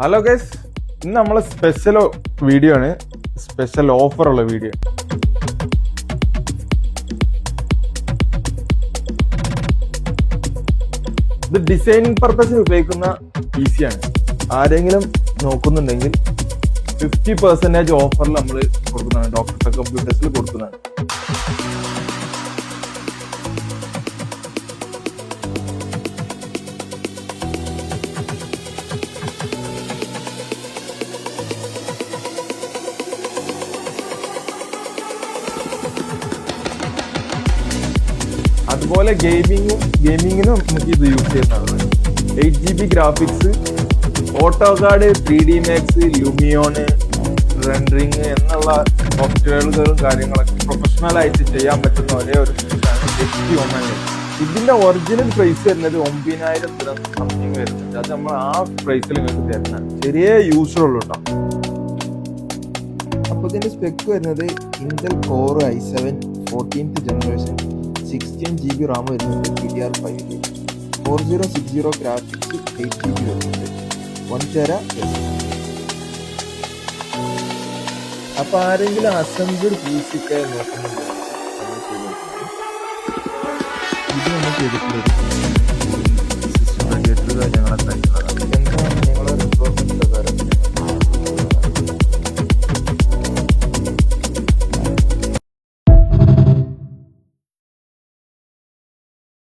Hello guys, ഇന്ന് നമ്മളെ special video ആണ്. സ്പെഷ്യൽ ഓഫർ ഉള്ള വീഡിയോ. ഇത് ഡിസൈനിങ് പർപ്പസിന് ഉപയോഗിക്കുന്ന PC ആണ്. ആരെങ്കിലും നോക്കുന്നുണ്ടെങ്കിൽ 50% ഓഫറിൽ നമ്മൾ കൊടുക്കുന്നതാണ്. ഡോക്ടർ കമ്പ്യൂട്ടേഴ്സിൽ കൊടുക്കുന്നതാണ്. അതുപോലെ ഗെയിമിങ്ങിനും നമുക്ക് ഇത് യൂസ് ചെയ്യുന്നതാണ്. 8GB graphics, AutoCAD, 3D Max, Lumion, rendering എന്നുള്ള സോഫ്റ്റ്വെയറുകളും കാര്യങ്ങളൊക്കെ പ്രൊഫഷണൽ ആയിട്ട് ചെയ്യാൻ പറ്റുന്ന ഒരേ ഒരു സിസ്റ്റമാണ്. ഇതിന്റെ ഒറിജിനൽ പ്രൈസ് വരുന്നത് 9,000 സംതിങ് വരുന്നുണ്ട്. അത് നമ്മൾ ആ പ്രൈസിൽ നിങ്ങൾക്ക് തരുന്നതാണ്. ചെറിയ യൂസർ ഉള്ളൂ കേട്ടോ. അപ്പോൾ ഇതിന്റെ സ്പെക്ക് വരുന്നത് Intel core i7 14th generation 16GB Ram വരുന്നുണ്ട്. DDR5 4060 ഗ്രാഫിക്സ് 8GB വരുന്നുണ്ട്. 1TB. അപ്പൊ ആരെങ്കിലും അസംബ്ലിഡ് PC ഒക്കെ നോക്കുന്നുണ്ട്, ഇത് നമ്മൾ ചെയ്തിട്ടുള്ളത് സിസ്റ്റം റെഡിയായിട്ടുള്ള കാര്യങ്ങളൊക്കെ ആയിട്ടുള്ളതാണ്.